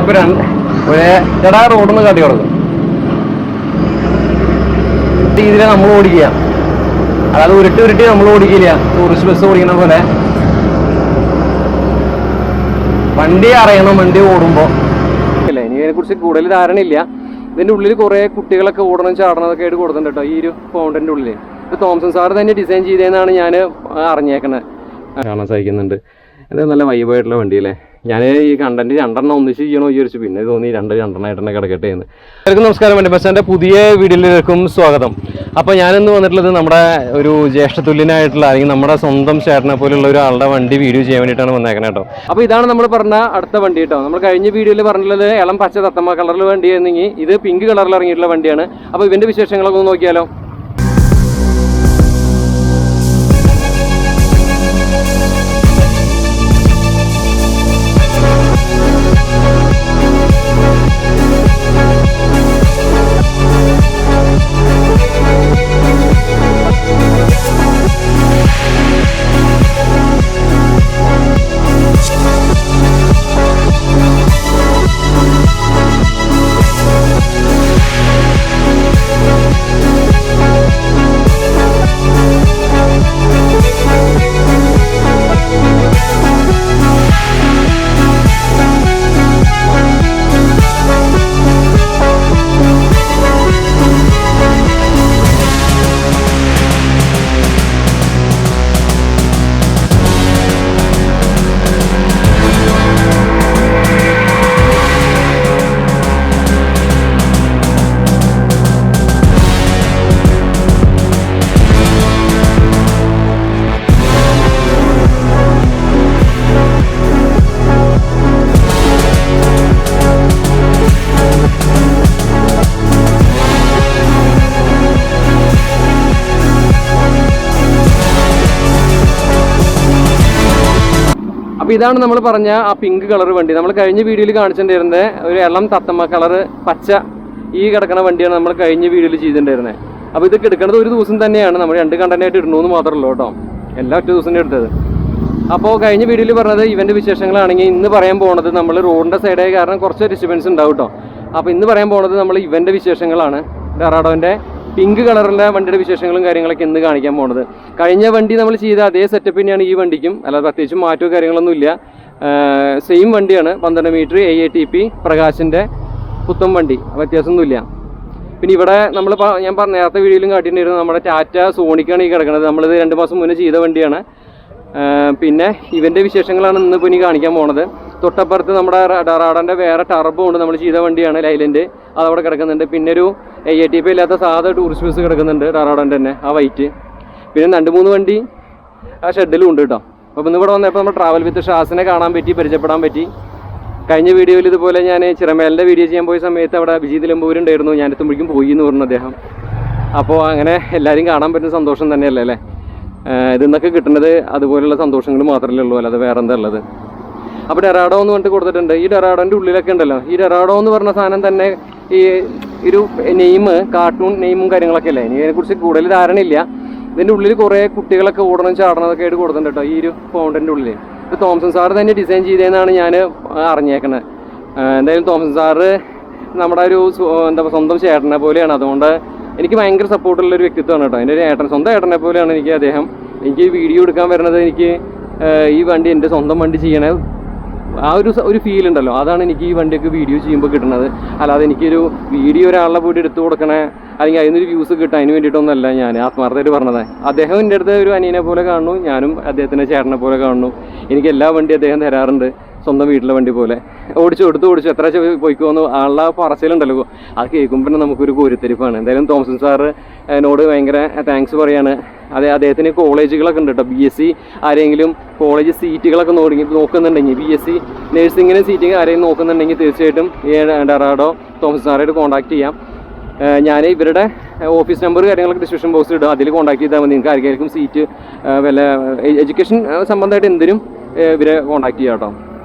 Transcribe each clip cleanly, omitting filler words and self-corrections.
ചേട്ടാ റോഡൊന്ന് കാട്ടി കൊടുക്കും രീതിയിൽ നമ്മൾ ഓടിക്കുക. അതായത് ഉരുട്ടി നമ്മൾ ഓടിക്കില്ല, ടൂറിസ്റ്റ് ബസ് ഓടിക്കണ പോലെ. വണ്ടി അറിയണം വണ്ടി ഓടുമ്പോൾ അല്ലേ. ഇനി ഇതിനെക്കുറിച്ച് കൂടുതൽ ധാരണയില്ല. ഇതിൻ്റെ ഉള്ളിൽ കുറേ കുട്ടികളൊക്കെ ഓടണം ചാടണതൊക്കെ ആയിട്ട് കൊടുക്കുന്നുണ്ട് കേട്ടോ. ഈ ഒരു ഫൗണ്ടൻ്റെ ഉള്ളിൽ ഇത് തോംസൺ സാറ് തന്നെ ഡിസൈൻ ചെയ്തതെന്നാണ് ഞാൻ അറിഞ്ഞേക്കണത്. കാണാൻ സാധിക്കുന്നുണ്ട്. ഇത് നല്ല വൈബായിട്ടുള്ള വണ്ടി അല്ലേ. ഞാൻ ഈ കണ്ടന്റ് രണ്ടെണ്ണം ഒന്നിച്ച് ചെയ്യണോ വിചാരിച്ചു, പിന്നെ തോന്നി രണ്ടെണ്ണമായിട്ട് തന്നെ കിടക്കട്ടെ എന്ന്. എല്ലാവർക്കും നമസ്കാരം. വണ്ടി ബസ്റ്റാൻ്റെ പുതിയ വീഡിയോയിലേക്കും സ്വാഗതം. അപ്പോൾ ഞാനിന്ന് വന്നിട്ടുള്ളത് നമ്മുടെ ഒരു ജ്യേഷ്ഠതുല്യനായിട്ടുള്ള അല്ലെങ്കിൽ നമ്മുടെ സ്വന്തം ചേട്ടനെ പോലുള്ള ഒരാളുടെ വണ്ടി വീഡിയോ ചെയ്യാൻ വേണ്ടിയിട്ടാണ് വന്നേക്കണേ കേട്ടോ. അപ്പോൾ ഇതാണ് നമ്മൾ പറഞ്ഞ അടുത്ത വണ്ടി കേട്ടോ. നമ്മൾ കഴിഞ്ഞ വീഡിയോയിൽ പറഞ്ഞിട്ടുള്ളത് ഇളം പച്ച തത്തമ്മ കളറിൽ വണ്ടി ആയിരുന്നെങ്കിൽ ഇത് പിങ്ക് കളറിൽ ഇറങ്ങിയിട്ടുള്ള വണ്ടിയാണ്. അപ്പോൾ ഇവൻ്റെ വിശേഷങ്ങളൊക്കെ ഒന്ന് നോക്കിയാലോ. അപ്പോൾ ഇതാണ് നമ്മൾ പറഞ്ഞ ആ പിങ്ക് കളർ വണ്ടി. നമ്മൾ കഴിഞ്ഞ വീഡിയോയിൽ കാണിച്ചിട്ടുണ്ടായിരുന്നത് ഒരു ഇളം തത്തമ്മ കളറ് പച്ച ഈ കിടക്കുന്ന വണ്ടിയാണ് നമ്മൾ കഴിഞ്ഞ വീഡിയോയിൽ ചെയ്തിട്ടുണ്ടായിരുന്നത്. അപ്പോൾ ഇത് എടുക്കുന്നത് ഒരു ദിവസം തന്നെയാണ്. നമ്മൾ 2 കണ്ടന്റായിട്ട് ഇടണമെന്ന് മാത്രമല്ലോ കേട്ടോ, എല്ലാം ഒറ്റ ദിവസം എടുത്തത്. അപ്പോൾ കഴിഞ്ഞ വീഡിയോയിൽ പറഞ്ഞത് ഇവൻ്റെ വിശേഷങ്ങളാണെങ്കിൽ ഇന്ന് പറയാൻ പോകുന്നത് നമ്മൾ റോഡിൻ്റെ സൈഡായ കാരണം കുറച്ച് ഡിസ്റ്റർബൻസ് ഉണ്ടാവും കേട്ടോ. അപ്പോൾ ഇന്ന് പറയാൻ പോകുന്നത് നമ്മൾ ഇവൻ്റെ വിശേഷങ്ങളാണ്. ഡെറാഡോൻ്റെ പിങ്ക് കളറിലെ വണ്ടിയുടെ വിശേഷങ്ങളും കാര്യങ്ങളൊക്കെ ഇന്ന് കാണിക്കാൻ പോകുന്നത്. കഴിഞ്ഞ വണ്ടി നമ്മൾ ചെയ്ത അതേ സെറ്റപ്പ് തന്നെയാണ് ഈ വണ്ടിക്കും, അല്ലാതെ പ്രത്യേകിച്ച് മാറ്റവും കാര്യങ്ങളൊന്നും ഇല്ല. സെയിം വണ്ടിയാണ്, 12 മീറ്റർ AATP പ്രകാശിൻ്റെ പുത്തൻ വണ്ടി, വ്യത്യാസമൊന്നുമില്ല. പിന്നെ ഇവിടെ നമ്മൾ ഞാൻ നേരത്തെ വീഡിയോയിലും കാട്ടിയിട്ടുണ്ടായിരുന്നു നമ്മുടെ ടാറ്റ സോണിക്കാണ് ഈ കിടക്കുന്നത്. നമ്മളിത് 2 മാസം മുന്നേ ചെയ്ത വണ്ടിയാണ്. പിന്നെ ഇവൻ്റെ വിശേഷങ്ങളാണ് ഇന്നിപ്പോൾ ഇനി കാണിക്കാൻ പോകുന്നത്. തൊട്ടപ്പുറത്ത് നമ്മുടെ ഡെറാഡോൻ്റെ വേറെ ടർബോ ഉണ്ട്, നമ്മൾ ചെയ്ത വണ്ടിയാണ് ലൈലൻഡ്, അതവിടെ കിടക്കുന്നുണ്ട്. പിന്നെ ഒരു AATP ഇല്ലാത്ത സാധാ ടൂറിസ്റ്റ് ബസ് കിടക്കുന്നുണ്ട് ഡെറാഡോൻ്റെ തന്നെ, ആ വൈറ്റ്. പിന്നെ 2-3 വണ്ടി ആ ഷെഡിലും ഉണ്ട് കേട്ടോ. അപ്പോൾ ഇന്ന് ഇവിടെ വന്നപ്പോൾ നമ്മൾ ട്രാവൽ വിത്ത് ഷാസിനെ കാണാൻ പറ്റി, പരിചയപ്പെടാൻ പറ്റി. കഴിഞ്ഞ വീഡിയോയിൽ ഇതുപോലെ ഞാൻ ചിറമേലിൻ്റെ വീഡിയോ ചെയ്യാൻ പോയ സമയത്ത് അവിടെ വിജയ് നിലമ്പൂരുണ്ടായിരുന്നു, ഞാൻ എത്തുമ്പോഴേക്കും പോയി എന്ന് പറഞ്ഞു അദ്ദേഹം. അപ്പോൾ അങ്ങനെ എല്ലാവരും കാണാൻ പറ്റുന്ന സന്തോഷം തന്നെയല്ലേ അല്ലേ. ഇതിന്നൊക്കെ കിട്ടുന്നത് അതുപോലെയുള്ള സന്തോഷങ്ങൾ മാത്രമേ ഉള്ളൂ, അല്ലാതെ വേറെ എന്താ ഉള്ളത്. അപ്പോൾ ഡെറാഡോ എന്ന് പറഞ്ഞിട്ട് കൊടുത്തിട്ടുണ്ട്. ഈ ഡെറാഡോൻ്റെ ഉള്ളിലൊക്കെ ഉണ്ടല്ലോ, ഈ ഡെറാഡോ എന്ന് പറഞ്ഞ സാധനം തന്നെ ഈ ഒരു നെയിം, കാർട്ടൂൺ നെയിമും കാര്യങ്ങളൊക്കെ അല്ലേ. ഇനി അതിനെക്കുറിച്ച് കൂടുതൽ ധാരണയില്ല. ഇതിൻ്റെ ഉള്ളിൽ കുറേ കുട്ടികളൊക്കെ ഓടണം ചാടണതൊക്കെ ആയിട്ട് കൊടുത്തിട്ടുണ്ട് കേട്ടോ. ഈ ഒരു ഫൗണ്ടൻ്റെ ഉള്ളിൽ ഇത് തോംസൺ സാറ് തന്നെ ഡിസൈൻ ചെയ്തതെന്നാണ് ഞാൻ അറിഞ്ഞേക്കണത്. എന്തായാലും തോംസൺ സാറ് നമ്മുടെ ഒരു സ്വന്തം ചേട്ടനെ പോലെയാണ്. അതുകൊണ്ട് എനിക്ക് ഭയങ്കര സപ്പോർട്ടുള്ളൊരു വ്യക്തിത്വമാണ് കേട്ടോ. എൻ്റെ ഒരു ഏട്ടൻ, സ്വന്തം ഏട്ടനെ പോലെയാണ് എനിക്ക് അദ്ദേഹം. എനിക്ക് വീഡിയോ എടുക്കാൻ വരുന്നത്, എനിക്ക് ഈ വണ്ടി എൻ്റെ സ്വന്തം വണ്ടി ചെയ്യണേ ആ ഒരു ഫീൽ ഉണ്ടല്ലോ, അതാണ് എനിക്ക് ഈ വണ്ടിയൊക്കെ വീഡിയോ ചെയ്യുമ്പോൾ കിട്ടുന്നത്. അല്ലാതെ എനിക്കൊരു വീഡിയോ ഒരാളെ പോയിട്ട് എടുത്തു കൊടുക്കണേ അല്ലെങ്കിൽ അതിനൊരു വ്യൂസ് കിട്ടാൻ അതിന് വേണ്ടിയിട്ടൊന്നുമല്ല ഞാൻ ആത്മാർത്ഥമായിട്ട് പറഞ്ഞത്. അദ്ദേഹം എൻ്റെ അടുത്ത് ഒരു അനിയനെ പോലെ കാണുന്നു, ഞാനും അദ്ദേഹത്തിൻ്റെ ചേട്ടനെ പോലെ കാണുന്നു. എനിക്ക് എല്ലാ വണ്ടി അദ്ദേഹം തരാറുണ്ട്, സ്വന്തം വീട്ടിലെ വണ്ടി പോലെ. ഓടിച്ചു എത്ര പോയിക്കോന്നു ആളുടെ പറച്ചിലുണ്ടല്ലോ, അത് കേൾക്കുമ്പോൾ തന്നെ നമുക്കൊരു കോരിത്തരിപ്പാണ്. എന്തായാലും തോംസൺ സാറ് എന്നോട് ഭയങ്കര താങ്ക്സ് പറയാണ്. അദ്ദേഹത്തിന് കോളേജുകളൊക്കെ ഉണ്ട് കേട്ടോ. BSc ആരെങ്കിലും കോളേജ് സീറ്റുകളൊക്കെ നോക്കുന്നുണ്ടെങ്കിൽ, BSc നഴ്സിങ്ങിന് സീറ്റ് ആരെങ്കിലും നോക്കുന്നുണ്ടെങ്കിൽ തീർച്ചയായിട്ടും ഈ ഡെറാഡോ തോംസൺ സാറായിട്ട് കോൺടാക്ട് ചെയ്യാം. ഞാൻ ഇവരുടെ ഓഫീസ് നമ്പർ കാര്യങ്ങളൊക്കെ ഡിസ്ക്രിപ്ഷൻ ബോക്സിൽ ഇടും, അതിൽ കോൺടാക്ട് ചെയ്താൽ മതി. നിങ്ങൾക്ക് ആർക്കായിരിക്കും സീറ്റ് വല്ല എഡ്യൂക്കേഷൻ സംബന്ധമായിട്ട് എന്തിനും ഇവരെ കോൺടാക്ട് ചെയ്യാം കേട്ടോ.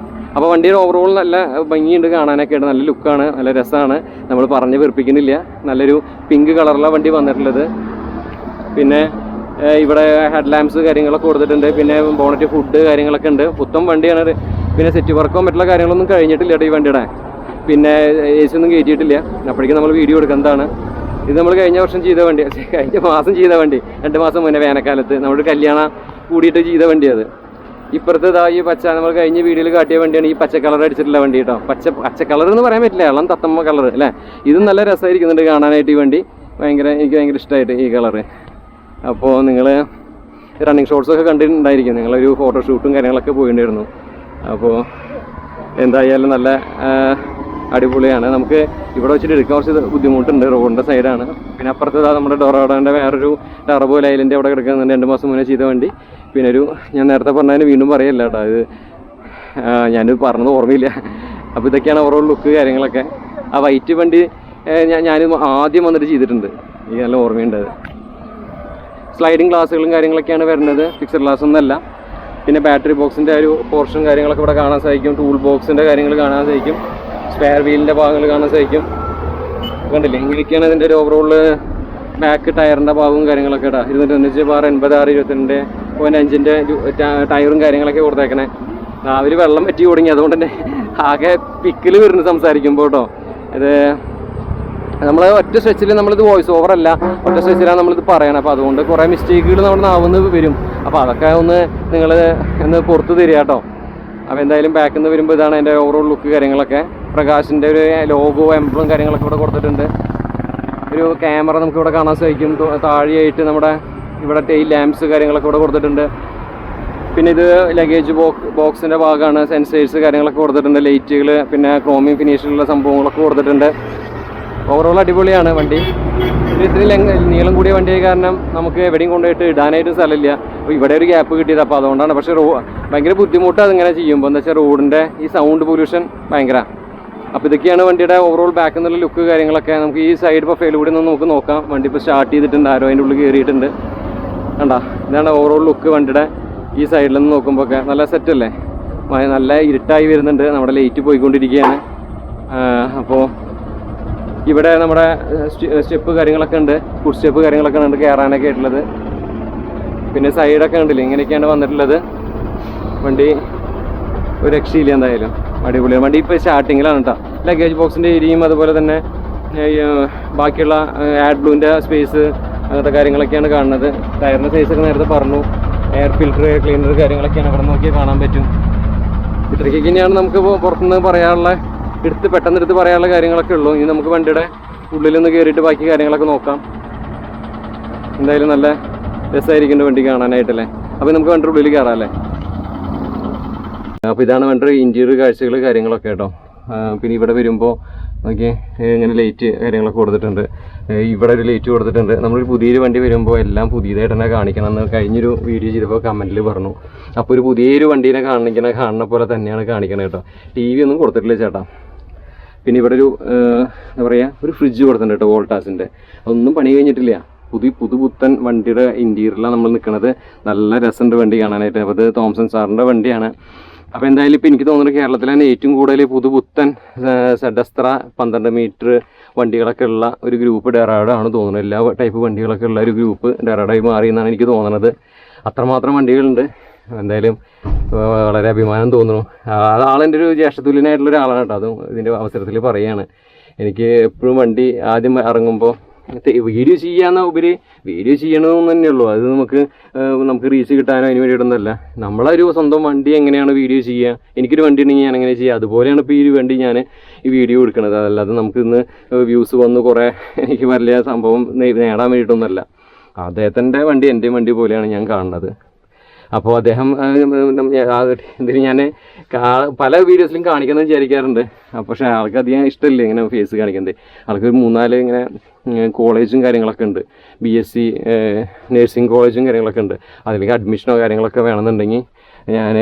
അപ്പോൾ വണ്ടിയുടെ ഓവറോൾ നല്ല ഭംഗിയുണ്ട്, കാണാനൊക്കെ ആയിട്ട് നല്ല ലുക്കാണ്, നല്ല രസമാണ്. നമ്മൾ പറഞ്ഞ് വെറുപ്പിക്കുന്നില്ല. നല്ലൊരു പിങ്ക് കളറിലാണ് വണ്ടി വന്നിട്ടുള്ളത്. പിന്നെ ഇവിടെ ഹെഡ് ലാമ്പ്സ് കാര്യങ്ങളൊക്കെ കൊടുത്തിട്ടുണ്ട്. പിന്നെ ബോണറ്റ് ഫുഡ് കാര്യങ്ങളൊക്കെ ഉണ്ട്. പുത്തൻ വണ്ടിയാണ്. പിന്നെ സെറ്റ് വർക്കോ മറ്റുള്ള കാര്യങ്ങളൊന്നും കഴിഞ്ഞിട്ടില്ല കേട്ടോ ഈ വണ്ടിയുടെ. പിന്നെ AC ഒന്നും കയറ്റിയിട്ടില്ല. അപ്പോഴേക്കും നമ്മൾ വീഡിയോ എടുക്കുന്നതാണ്. ഇത് നമ്മൾ കഴിഞ്ഞ വർഷം ചെയ്ത വണ്ടി, കഴിഞ്ഞ മാസം ചെയ്ത വണ്ടി, 2 മാസം മുന്നേ വേനൽക്കാലത്ത് നമ്മുടെ കല്യാണം കൂടിയിട്ട് ചെയ്ത വണ്ടി. അത് ഇപ്പുറത്ത് ഇതാ ഈ പച്ച നമ്മൾ കഴിഞ്ഞ വീഡിയോയിൽ കാട്ടിയ വണ്ടിയാണ്. ഈ പച്ച കളർ അടിച്ചിട്ടുള്ള വണ്ടി കേട്ടോ. പച്ച കളർ എന്ന് പറയാൻ പറ്റില്ല, ഇളം തത്തമ്മ കളർ അല്ലേ. ഇത് നല്ല രസമായിരിക്കുന്നുണ്ട് കാണാനായിട്ട്. ഈ വണ്ടി എനിക്ക് ഭയങ്കര ഇഷ്ടമായിട്ട് ഈ കളറ്. അപ്പോൾ നിങ്ങൾ റണ്ണിങ് ഷോട്ട്സൊക്കെ കണ്ടിട്ടുണ്ടായിരിക്കും, നിങ്ങളൊരു ഫോട്ടോഷൂട്ടും കാര്യങ്ങളൊക്കെ പോയിട്ടുണ്ടായിരുന്നു. അപ്പോൾ എന്തായാലും നല്ല അടിപൊളിയാണ്. നമുക്ക് ഇവിടെ വെച്ചിട്ട് എടുക്കാൻ കുറച്ച് ബുദ്ധിമുട്ടുണ്ട്, റോഡിൻ്റെ സൈഡാണ്. പിന്നെ അപ്പുറത്ത് നമ്മുടെ ഡൊറാഡോൻ്റെ വേറൊരു ടർബോ ഐലൻഡ് അവിടെ കിടക്കുന്നുണ്ട്, 2 മാസം മുന്നേ ചെയ്ത വണ്ടി. പിന്നെ ഞാൻ നേരത്തെ പറഞ്ഞതിന് വീണ്ടും പറയല്ല കേട്ടോ, അത് ഞാനിത് പറഞ്ഞത് ഓർമ്മയില്ല. അപ്പോൾ ഇതൊക്കെയാണ് ഓവറോൾ ലുക്ക് കാര്യങ്ങളൊക്കെ. ആ വൈറ്റ് വണ്ടി ഞാൻ ആദ്യം വന്നിട്ട് ചെയ്തിട്ടുണ്ട്, എനിക്ക് നല്ല ഓർമ്മയുണ്ട്. അത് സ്ലൈഡിങ് ഗ്ലാസ്സുകളും കാര്യങ്ങളൊക്കെയാണ് വരുന്നത്, ഫിക്സഡ് ഗ്ലാസ് ഒന്നല്ല. പിന്നെ ബാറ്ററി ബോക്സിൻ്റെ ഒരു പോർഷൻ കാര്യങ്ങളൊക്കെ ഇവിടെ കാണാൻ സാധിക്കും, ടൂൾ ബോക്സിൻ്റെ കാര്യങ്ങൾ കാണാൻ സാധിക്കും, സ്പെയർ വീലിൻ്റെ ഭാഗങ്ങൾ കാണാൻ സാധിക്കും. കണ്ടില്ലേ, ഇങ്ങനെയൊക്കെയാണ് ഇതിൻ്റെ ഒരു ഓവറോൾ ബാക്ക് ടയറിൻ്റെ ഭാഗവും കാര്യങ്ങളൊക്കെ ഇടാം. 296/80/22.5-ൻ്റെ ടയറും കാര്യങ്ങളൊക്കെ കൊടുത്തേക്കണേ. അവർ വെള്ളം പറ്റി തുടങ്ങി, അതുകൊണ്ട് തന്നെ ആകെ പിക്കിൽ വരുന്നു സംസാരിക്കുമ്പോൾ കേട്ടോ. ഇത് നമ്മൾ ഒറ്റ സ്ട്രെച്ചിൽ നമ്മളിത് വോയിസ് ഓവറല്ല, ഒറ്റ സ്ട്രെച്ചിലാണ് നമ്മളിത് പറയണം. അപ്പോൾ അതുകൊണ്ട് കുറേ മിസ്റ്റേക്കുകൾ നമ്മുടെ നാവുന്ന് വരും. അപ്പോൾ അതൊക്കെ ഒന്ന് പുറത്ത് തരിക കേട്ടോ. അപ്പോൾ എന്തായാലും ബാക്കിൽ നിന്ന് വരുമ്പോൾ ഇതാണ് എൻ്റെ ഓവറോൾ ലുക്ക് കാര്യങ്ങളൊക്കെ. പ്രകാശിൻ്റെ ഒരു ലോഗോ എംബ്ലം കാര്യങ്ങളൊക്കെ ഇവിടെ കൊടുത്തിട്ടുണ്ട്. ഒരു ക്യാമറ നമുക്ക് ഇവിടെ കാണാൻ സാധിക്കും. താഴെയായിട്ട് നമ്മുടെ ഇവിടെ ടെയിൽ ലാംപ്സ് കാര്യങ്ങളൊക്കെ ഇവിടെ കൊടുത്തിട്ടുണ്ട്. പിന്നെ ഇത് ലഗേജ് ബോക്സിൻ്റെ ഭാഗമാണ്, സെൻസേഴ്സ് കാര്യങ്ങളൊക്കെ കൊടുത്തിട്ടുണ്ട്, ലൈറ്റുകൾ, പിന്നെ ക്രോമിയം ഫിനിഷിലുള്ള സംഭവങ്ങളൊക്കെ കൊടുത്തിട്ടുണ്ട്. ഓവറോൾ അടിപൊളിയാണ് വണ്ടി. ഇത്തിരി നീളം കൂടിയ വണ്ടിയായ കാരണം നമുക്ക് എവിടെയും കൊണ്ടുപോയിട്ട് ഇടാനായിട്ട് സ്ഥലമില്ല. അപ്പോൾ ഇവിടെ ഒരു ഗ്യാപ്പ് കിട്ടിയത്, അപ്പോൾ അതുകൊണ്ടാണ്. പക്ഷേ ഭയങ്കര ബുദ്ധിമുട്ടാണ് അതിങ്ങനെ ചെയ്യുമ്പോൾ. എന്താ വെച്ചാൽ റോഡിൻ്റെ ഈ സൗണ്ട് പൊല്യൂഷൻ ഭയങ്കര. അപ്പോൾ ഇതൊക്കെയാണ് വണ്ടിയുടെ ഓവറോൾ ബാക്കിൽ നിന്നുള്ള ലുക്ക് കാര്യങ്ങളൊക്കെ. നമുക്ക് ഈ സൈഡ് പ്രൊഫൈൽ കൂടി ഒന്ന് നമുക്ക് നോക്കാം. വണ്ടി ഇപ്പോൾ സ്റ്റാർട്ട് ചെയ്തിട്ടുണ്ട്, ആരോ അതിൻ്റെ ഉള്ളിൽ കയറിയിട്ടുണ്ട്. കണ്ടോ, ഇതാണ് ഓവറോൾ ലുക്ക് വണ്ടിയുടെ ഈ സൈഡിൽ നിന്ന് നോക്കുമ്പോൾ ഒക്കെ. നല്ല സെറ്റല്ലേ, നല്ല ഇരുട്ടായി വരുന്നുണ്ട്, നമ്മുടെ ലൈറ്റ് പോയിക്കൊണ്ടിരിക്കുകയാണ്. അപ്പോൾ ഇവിടെ നമ്മുടെ സ്റ്റെപ്പ് കാര്യങ്ങളൊക്കെ ഉണ്ട്, ഫുഡ് സ്റ്റെപ്പ് കാര്യങ്ങളൊക്കെ ഉണ്ട് കയറാനൊക്കെ ആയിട്ടുള്ളത്. പിന്നെ സൈഡൊക്കെ ഉണ്ടല്ലോ, ഇങ്ങനെയൊക്കെയാണ് വന്നിട്ടുള്ളത്. വണ്ടി ഒരു രക്ഷയില്ല, എന്തായാലും അടിപൊളിയാണ് വണ്ടി. ഇപ്പോൾ സ്റ്റാർട്ടിങ്ങിലാണ് കേട്ടോ. ലഗേജ് ബോക്സിൻ്റെ ഏരിയയും അതുപോലെ തന്നെ ബാക്കിയുള്ള ആഡ് ബ്ലൂവിൻ്റെ സ്പേസ് അങ്ങനത്തെ കാര്യങ്ങളൊക്കെയാണ് കാണുന്നത്. ടയറിൻ്റെ സൈസൊക്കെ നേരത്തെ പറഞ്ഞു. എയർ ഫിൽറ്റർ, എയർ ക്ലീനർ കാര്യങ്ങളൊക്കെയാണ് ഇവിടെ നോക്കിയാൽ കാണാൻ പറ്റും. ഇത്രയ്ക്ക് തന്നെയാണ് നമുക്ക് പുറത്തുനിന്ന് പറയാനുള്ള പെട്ടെന്ന് എടുത്ത് പറയാനുള്ള കാര്യങ്ങളൊക്കെ ഉള്ളൂ. ഇനി നമുക്ക് വണ്ടിയുടെ ഉള്ളിൽ നിന്ന് കയറിയിട്ട് ബാക്കി കാര്യങ്ങളൊക്കെ നോക്കാം. എന്തായാലും നല്ല രസമായിരിക്കുന്നുണ്ട് വണ്ടി കാണാനായിട്ടല്ലേ. അപ്പോൾ നമുക്ക് വണ്ടിയുടെ ഉള്ളിൽ കയറാം അല്ലേ. അപ്പോൾ ഇതാണ് വണ്ടിയുടെ ഇൻറ്റീരിയർ കാഴ്ചകൾ കാര്യങ്ങളൊക്കെ കേട്ടോ. പിന്നെ ഇവിടെ വരുമ്പോൾ നോക്കി ഇങ്ങനെ ലൈറ്റ് കാര്യങ്ങളൊക്കെ കൊടുത്തിട്ടുണ്ട്. ഇവിടെ ഒരു ലൈറ്റ് കൊടുത്തിട്ടുണ്ട്. നമ്മളൊരു പുതിയൊരു വണ്ടി വരുമ്പോൾ എല്ലാം പുതിയതായിട്ട് തന്നെ കാണിക്കണം എന്ന് കഴിഞ്ഞൊരു വീഡിയോ ചെയ്തപ്പോൾ കമൻറ്റിൽ പറഞ്ഞു. അപ്പോൾ ഒരു പുതിയൊരു വണ്ടീനെ കാണുന്ന പോലെ തന്നെയാണ് കാണിക്കണം കേട്ടോ. TV ഒന്നും കൊടുത്തിട്ടില്ല ചേട്ടാ. പിന്നെ ഇവിടെ ഒരു എന്താ പറയുക, ഒരു ഫ്രിഡ്ജ് കൊടുത്തിട്ടുണ്ട് കേട്ടോ, വോൾട്ടാസിൻ്റെ. അതൊന്നും പണി കഴിഞ്ഞിട്ടില്ല. പുതുപുത്തൻ വണ്ടിയുടെ ഇൻറ്റീരിയറിലാണ് നമ്മൾ നിൽക്കുന്നത്. നല്ല രസമുണ്ട് വണ്ടി കാണാനായിട്ട്. അപ്പോൾ അത് തോംസൺ സാറിൻ്റെ വണ്ടിയാണ്. അപ്പോൾ എന്തായാലും ഇപ്പോൾ എനിക്ക് തോന്നുന്നത് കേരളത്തിൽ തന്നെ ഏറ്റവും കൂടുതൽ പുതുപുത്തൻ സെഡസ്ത്ര 12 മീറ്റർ വണ്ടികളൊക്കെ ഉള്ള ഒരു ഗ്രൂപ്പ് ഡെറാഡോ ആണ് തോന്നുന്നത്. എല്ലാ ടൈപ്പ് വണ്ടികളൊക്കെ ഉള്ള ഒരു ഗ്രൂപ്പ് ഡെറാഡോയി മാറി എന്നാണ് എനിക്ക് തോന്നുന്നത്. അത്രമാത്രം വണ്ടികളുണ്ട്. എന്തായാലും വളരെ അഭിമാനം തോന്നുന്നു. ആളെൻ്റെ ഒരു ജ്യേഷ്ഠതുല്യനായിട്ടുള്ള ഒരാളാണ് കേട്ടോ. അതും ഇതിൻ്റെ അവസരത്തിൽ പറയുകയാണ്. എനിക്ക് എപ്പോഴും വണ്ടി ആദ്യം ഇറങ്ങുമ്പോൾ വീഡിയോ ചെയ്യാമെന്ന ഉപരി വീഡിയോ ചെയ്യണമെന്ന് തന്നെയുള്ളൂ. അത് നമുക്ക് റീച്ച് കിട്ടാനോ അതിന് വേണ്ടിയിട്ടൊന്നുമല്ല. നമ്മളൊരു സ്വന്തം വണ്ടി എങ്ങനെയാണ് വീഡിയോ ചെയ്യുക, എനിക്കൊരു വണ്ടി ഉണ്ടെങ്കിൽ ഞാൻ എങ്ങനെ ചെയ്യുക, അതുപോലെയാണ് ഇപ്പോൾ ഈ വണ്ടി ഞാൻ ഈ വീഡിയോ എടുക്കുന്നത്. അതല്ലാതെ നമുക്കിന്ന് വ്യൂസ് വന്ന് കുറേ എനിക്ക് വലിയ സംഭവം നേടാൻ വേണ്ടിയിട്ടൊന്നുമല്ല. അദ്ദേഹത്തിൻ്റെ വണ്ടി എൻ്റെയും വണ്ടി പോലെയാണ് ഞാൻ കാണുന്നത്. അപ്പോൾ അദ്ദേഹം ഇതിന് ഞാൻ പല വീഡിയോസിലും കാണിക്കുന്നത് വിചാരിക്കാറുണ്ട്. പക്ഷേ ആൾക്ക് അധികം ഇഷ്ടമില്ല ഇങ്ങനെ ഫേസ് കാണിക്കുന്നത്. ആൾക്ക് ഒരു 3-4 ഇങ്ങനെ കോളേജും കാര്യങ്ങളൊക്കെ ഉണ്ട്, BSc നേഴ്സിംഗ് കോളേജും കാര്യങ്ങളൊക്കെ ഉണ്ട്. അതിലേക്ക് അഡ്മിഷനോ കാര്യങ്ങളൊക്കെ വേണമെന്നുണ്ടെങ്കിൽ ഞാൻ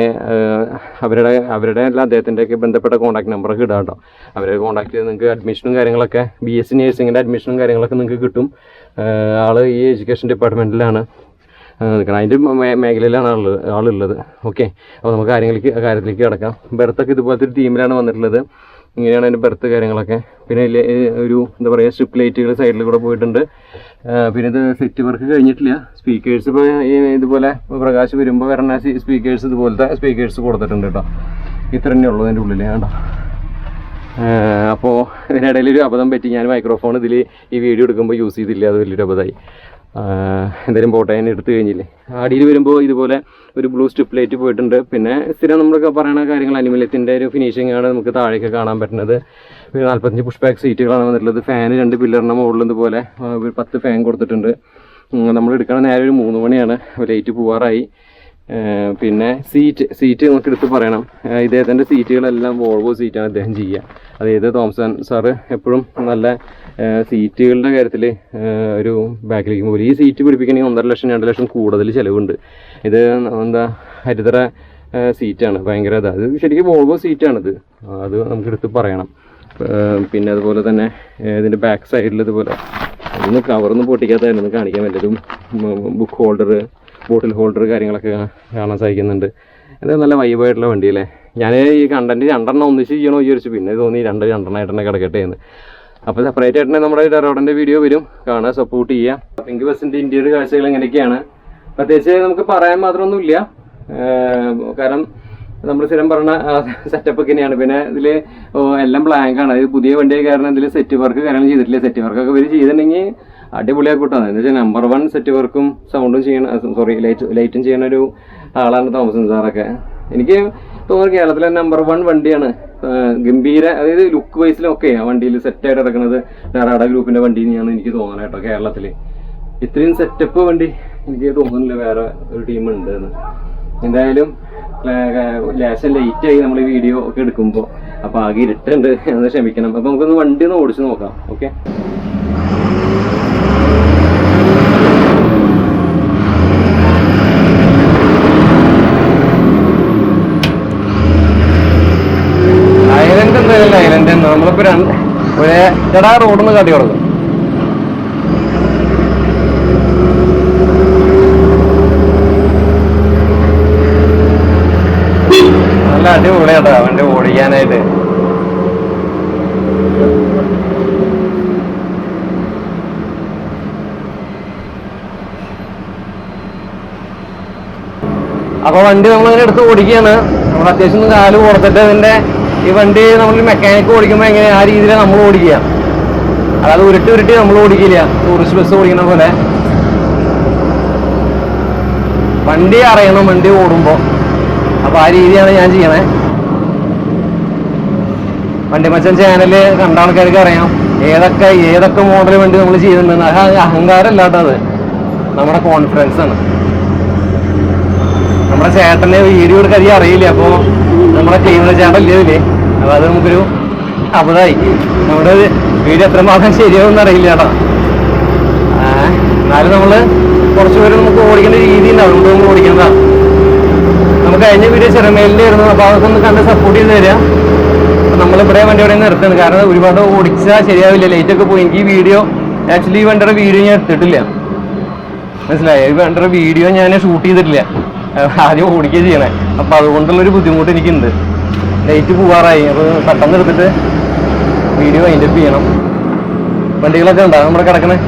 അവരുടെ അല്ല അദ്ദേഹത്തിൻ്റെയൊക്കെ ബന്ധപ്പെട്ട കോൺടാക്ട് നമ്പറൊക്കെ ഇടാം കേട്ടോ. അവരെ കോൺടാക്ട് ചെയ്ത് നിങ്ങൾക്ക് അഡ്മിഷനും കാര്യങ്ങളൊക്കെ BSc നേഴ്സിങ്ങിൻ്റെ അഡ്മിഷനും കാര്യങ്ങളൊക്കെ നിങ്ങൾക്ക് കിട്ടും. ആൾ ഈ എഡ്യൂക്കേഷൻ ഡിപ്പാർട്ട്മെൻറ്റിലാണ് നിൽക്കണം, അതിൻ്റെ മേഖലയിലാണ് ആളുള്ളത്. ഓക്കെ, അപ്പോൾ നമുക്ക് കാര്യത്തിലേക്ക് കിടക്കാം. ബെർത്തൊക്കെ ഇതുപോലത്തെ ഒരു തീമിലാണ് വന്നിട്ടുള്ളത്. ഇങ്ങനെയാണ് അതിൻ്റെ ബെർത്ത് കാര്യങ്ങളൊക്കെ. പിന്നെ ഒരു എന്താ പറയുക, സ്ട്രിപ്പ് ലൈറ്റുകൾ സൈഡിൽ കൂടെ പോയിട്ടുണ്ട്. പിന്നെ ഇത് സെറ്റ് വർക്ക് കഴിഞ്ഞിട്ടില്ല. സ്പീക്കേഴ്സ് ഇപ്പോൾ ഇതുപോലെ പ്രകാശ് വരുമ്പോൾ വരണ സ്പീക്കേഴ്സ് ഇതുപോലത്തെ സ്പീക്കേഴ്സ് കൊടുത്തിട്ടുണ്ട് കേട്ടോ. ഇത്ര തന്നെ ഉള്ളൂ അതിൻ്റെ ഉള്ളിൽ കേട്ടോ. അപ്പോൾ ഇതിനിടയിൽ ഒരു അബദ്ധം പറ്റി. ഞാൻ മൈക്രോഫോൺ ഇതിൽ ഈ വീഡിയോ എടുക്കുമ്പോൾ യൂസ് ചെയ്തില്ല, അത് വലിയൊരു അബദ്ധമായി. എന്തായാലും പോട്ടെ, ഞാൻ എടുത്തു കഴിഞ്ഞില്ലേ. അടിയിൽ വരുമ്പോൾ ഇതുപോലെ ഒരു ബ്ലൂ സ്ട്രിപ്പ് ലൈറ്റ് പോയിട്ടുണ്ട്. പിന്നെ സ്ഥിരം നമ്മളൊക്കെ പറയുന്ന കാര്യങ്ങൾ അലുമിനിയത്തിൻ്റെ ഒരു ഫിനിഷിംഗ് ആണ് നമുക്ക് താഴേക്ക് കാണാൻ പറ്റുന്നത്. പിന്നെ 45 പുഷ് ബാക്ക് സീറ്റുകളാണ് വന്നിട്ടുള്ളത്. ഫാന് 2 പില്ലറിൻ്റെ മുകളിൽ ഇതുപോലെ 10 ഫാൻ കൊടുത്തിട്ടുണ്ട്. നമ്മൾ എടുക്കണ നേരെ ഒരു 3 മണിയാണ്, ലൈറ്റ് പോവാറായി. പിന്നെ സീറ്റ് നമുക്ക് എടുത്ത് പറയണം. ഇദ്ദേഹത്തിൻ്റെ സീറ്റുകളെല്ലാം വോൾവോ സീറ്റാണ് അദ്ദേഹം ചെയ്യുക. അതായത് തോംസൺ സാറ് എപ്പോഴും നല്ല സീറ്റുകളുടെ കാര്യത്തിൽ ഒരു ബാക്കിലേക്ക് പോകും. ഈ സീറ്റ് പിടിപ്പിക്കണമെങ്കിൽ 1.5 ലക്ഷം 2 ലക്ഷം കൂടുതൽ ചിലവുണ്ട്. ഇത് എന്താ ഹരിതറ സീറ്റാണ്, ഭയങ്കര അത് ശരിക്കും വോൾവോ സീറ്റാണിത്, അത് നമുക്ക് എടുത്ത് പറയണം. പിന്നെ അതുപോലെ തന്നെ ഇതിൻ്റെ ബാക്ക് സൈഡിൽ ഇതുപോലെ അതൊന്ന് കവറൊന്നും പൊട്ടിക്കാത്തായിരുന്നു കാണിക്കാൻ പറ്റും. ബുക്ക് ഹോൾഡർ, ബോട്ടിൽ ഹോൾഡർ കാര്യങ്ങളൊക്കെ കാണാൻ സാധിക്കുന്നുണ്ട്. ഇത് നല്ല വൈബായിട്ടുള്ള വണ്ടിയല്ലേ. ഞാൻ ഈ കണ്ടൻറ്റ് 2 ഒന്നിച്ച് ചെയ്യണോ വിചാരിച്ചു, പിന്നെ തോന്നി 2 കിടക്കട്ടെ എന്ന്. അപ്പോൾ സെപ്പറേറ്റ് ആയിട്ട് നമ്മുടെ ഡെറോഡൻ്റെ വീഡിയോ വരും, കാണാൻ സപ്പോർട്ട് ചെയ്യുക. പിങ്ക് ബസ്സിൻ്റെ ഇൻറ്റീരിയർ കാഴ്ചകൾ എങ്ങനെയൊക്കെയാണ് പ്രത്യേകിച്ച് നമുക്ക് പറയാൻ മാത്രമൊന്നുമില്ല. കാരണം നമ്മൾ സ്ഥിരം പറഞ്ഞ സെറ്റപ്പ് ഒക്കെ തന്നെയാണ്. പിന്നെ ഇതിൽ എല്ലാം ബ്ലാങ്കാണ്. ഇത് പുതിയ വണ്ടിയായ കാരണം ഇതിൽ സെറ്റ് വർക്ക് കാര്യങ്ങൾ ചെയ്തിട്ടില്ല. സെറ്റ് വർക്കൊക്കെ ഇവർ ചെയ്തിട്ടുണ്ടെങ്കിൽ അടിപൊളിയാക്കൂട്ടാണ്. എന്ന് വെച്ചാൽ നമ്പർ 1 സെറ്റ് വർക്കും സൗണ്ടും ചെയ്യണ, ലൈറ്റും ചെയ്യുന്ന ഒരു ആളാണ് തോമസൻ സാറൊക്കെ. എനിക്ക് തോന്നുന്നു കേരളത്തിലെ നമ്പർ 1 വണ്ടിയാണ്. ഗംഭീര, അതായത് ലുക്ക് വൈസിലൊക്കെ വണ്ടിയിൽ സെറ്റായിട്ട് കിടക്കുന്നത് ഡെറാഡ ഗ്രൂപ്പിൻ്റെ വണ്ടി തന്നെയാണ് എനിക്ക് തോന്നുന്നത് കേട്ടോ. കേരളത്തിൽ ഇത്രയും സെറ്റപ്പ് വണ്ടി എനിക്ക് തോന്നുന്നില്ല വേറെ ഒരു ടീമുണ്ട് എന്ന്. എന്തായാലും ലേശം ലേറ്റായി നമ്മൾ ഈ വീഡിയോ ഒക്കെ എടുക്കുമ്പോൾ, അപ്പോൾ ആകെ ഇരുട്ടുണ്ട് എന്ന് ക്ഷമിക്കണം. അപ്പോൾ നമുക്കൊന്ന് വണ്ടി ഒന്ന് ഓടിച്ച് നോക്കാം. ഓക്കെ, ഐലൻഡ് എന്തായാലും ഐലൻഡ് നമ്മളിപ്പോൾ ഒരേ റോഡിൽ നിന്ന് കാട്ടി കൊടുക്കും. നല്ല അടിപൊളിയാട്ടാ വണ്ടി ഓടിക്കാനായിട്ട്. അപ്പൊ വണ്ടി നമ്മളിങ്ങനെ എടുത്ത് ഓടിക്കുകയാണ്. നമ്മൾ അത്യാവശ്യം കാല് കൊടുത്തിട്ട് ഇതിന്റെ ഈ വണ്ടി നമ്മൾ മെക്കാനിക്ക് ഓടിക്കുമ്പോൾ എങ്ങനെ ആ രീതിയിൽ നമ്മൾ ഓടിക്കുക, അതായത് ഉരുട്ടി നമ്മൾ ഓടിക്കില്ല, ടൂറിസ്റ്റ് ബസ് ഓടിക്കുന്ന പോലെ. വണ്ടി അറിയണം വണ്ടി ഓടുമ്പോൾ, അപ്പോൾ ആ രീതിയാണ് ഞാൻ ചെയ്യണേ. വണ്ടി മച്ചൻ ചാനൽ കണ്ട ആൾക്കാർക്ക് അറിയാം ഏതൊക്കെ മോഡൽ വണ്ടി നമ്മൾ ചെയ്തിട്ടുണ്ടെന്ന്. അത് അഹങ്കാരമല്ലാട്ടത് നമ്മുടെ കോൺഫിഡൻസ് ആണ്. നമ്മുടെ ചേട്ടനെ വീഡിയോ എടുക്കാൻ അധികം അറിയില്ല, അപ്പോൾ നമ്മുടെ ടീമിലെ ചേട്ടൻ ഇല്ലേ, അപ്പോൾ അത് നമുക്കൊരു അബദ്ധമായി. നമ്മുടെ വീഡിയോ എത്രമാത്രം ശരിയാവുമെന്ന് അറിയില്ല ചേട്ടാ. എന്നാലും നമ്മൾ കുറച്ചുപേര് നമുക്ക് ഓടിക്കേണ്ട രീതി ഉണ്ടാവും, നമ്മൾ ഓടിക്കേണ്ടതാണ്. നമുക്ക് കഴിഞ്ഞ വീഡിയോ ചെറുമേലിൻ്റെ ആയിരുന്നു, അപ്പോൾ അതൊക്കെ ഒന്ന് കണ്ട് സപ്പോർട്ട് ചെയ്ത് തരിക. അപ്പോൾ നമ്മളിവിടെ വണ്ടി ഇവിടെ നിർത്തുന്നത്, കാരണം ഒരുപാട് ഓടിച്ചാൽ ശരിയാവില്ല, ലേറ്റൊക്കെ പോയി. എനിക്ക് ഈ വീഡിയോ ആക്ച്വലി ഈ വണ്ടിയുടെ വീഡിയോ ഞാൻ എടുത്തിട്ടില്ല, മനസ്സിലായോ? ഈ വണ്ടിയുടെ വീഡിയോ ഞാൻ ഷൂട്ട് ചെയ്തിട്ടില്ല, ആദ്യം ഓടിക്കുക ചെയ്യണേ. അപ്പോൾ അതുകൊണ്ടുള്ളൊരു ബുദ്ധിമുട്ട് എനിക്കുണ്ട്. ലൈറ്റ് പോവാറായി, അപ്പോൾ പെട്ടെന്ന് എടുത്തിട്ട് വീഡിയോ വൈൻഡപ്പ് ചെയ്യണം. വണ്ടികളൊക്കെ ഉണ്ടാകും നമ്മുടെ കിടക്കണേ.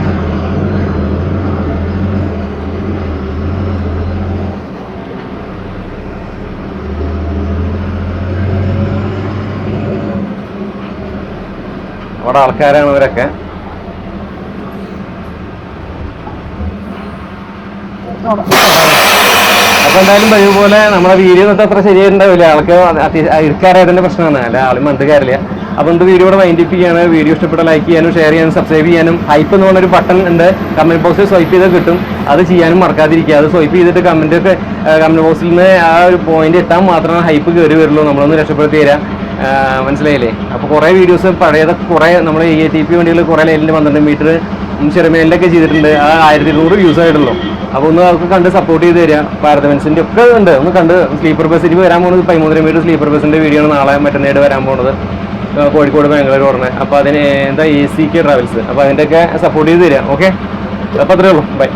അവിടെ ആൾക്കാരാണ് ഇവരൊക്കെ. അപ്പൊ എന്തായാലും പതിവുപോലെ നമ്മുടെ വീഡിയോ ഒക്കെ അത്ര ശരിയായിട്ടുണ്ടാവില്ല, ആൾക്ക് ഇടുക്കാരായതിന്റെ പ്രശ്നമാണ്, അല്ല ആളും മണ്ടുകാരില്ല. അപ്പൊ എന്ത് വീഡിയോ കൂടെ വൈൻഡ് അപ്പ് ചെയ്യാനും, വീഡിയോ ഇഷ്ടപ്പെട്ട ലൈക്ക് ചെയ്യാനും ഷെയർ ചെയ്യാനും സബ്സ്ക്രൈബ് ചെയ്യാനും, ഹൈപ്പ് എന്ന് പറഞ്ഞൊരു ബട്ടൺ ഉണ്ട് കമന്റ് ബോക്സിൽ സ്വൈപ്പ് ചെയ്താൽ കിട്ടും, അത് ചെയ്യാനും മറക്കാതിരിക്കുക. അത് സ്വൈപ്പ് ചെയ്തിട്ട് കമന്റ് ബോക്സിൽ നിന്ന് ആ ഒരു പോയിന്റ് ഇട്ടാൽ മാത്രമേ ഹൈപ്പ് കയറി വരുള്ളൂ, നമ്മളൊന്ന് രക്ഷപ്പെടുത്തി തരാം. മനസ്സിലായില്ലേ? അപ്പോൾ കുറേ വീഡിയോസ് പഴയതൊക്കെ കുറേ നമ്മൾ ATP വണ്ടികൾ കുറേ ലൈനിൽ 12 മീറ്റർ ചെറുമേലിലൊക്കെ ചെയ്തിട്ടുണ്ട്. ആ 1200 വ്യൂസ് ആയിട്ടുള്ളൂ. അപ്പോൾ ഒന്ന് അവർക്ക് കണ്ട് സപ്പോർട്ട് ചെയ്ത് തരിക. ഭാരത് ബെൻസിൻ്റെ ഒക്കെ ഉണ്ട്, ഒന്ന് കണ്ട്. സ്ലീപ്പർ ബസ് ഇനി വരാൻ പോകുന്നത് 13 മീറ്റർ സ്ലീപ്പർ ബസ്സിൻ്റെ വീഡിയോ ആണ് നാളെ മറ്റന്നായിട്ട് വരാൻ പോകുന്നത്, കോഴിക്കോട് ബാംഗ്ലൂർ പറഞ്ഞത്. അപ്പോൾ അതിന് എന്താ ACK ട്രാവൽസ്, അപ്പോൾ അതിൻ്റെയൊക്കെ സപ്പോർട്ട് ചെയ്ത് തരിക. ഓക്കെ, അപ്പോൾ അത്രേ ഉള്ളൂ. ബൈ.